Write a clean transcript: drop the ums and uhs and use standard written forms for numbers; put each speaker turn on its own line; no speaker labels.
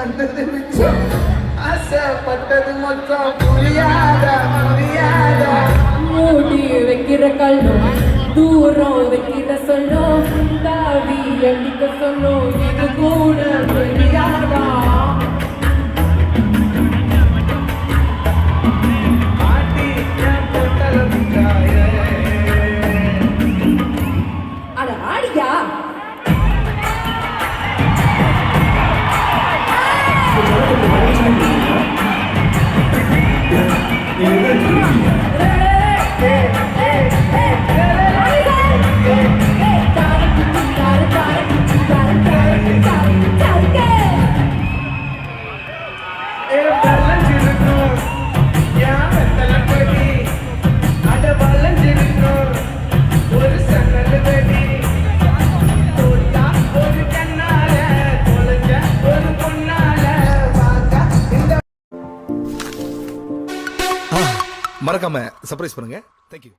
வந்தது மிச்சம் ஆசைப்பட்டது மொத்தம் புரியாதா புரியாதா
மூடி வைக்கிற கல்லும் தூரம் வைக்கிற சொல்லும் தாவி அடிக்க சொல்லும் இது கூட புரியாதா
பாட்டி என் பொட்டல மிட்டாயே
அட ஆடியா
வளைஞ்சிருக்கும் என் வெத்தல கொடி அட வளைஞ்சிருக்கும் ஒரு சன்னல் வெடி தோட்டா ஒரு கண்ணால தொலைஞ்ச ஒரு பொண்ணால வாங்க இந்த
மறக்காம சர்ப்ரைஸ் பண்ணுங்க. தேங்க்யூ.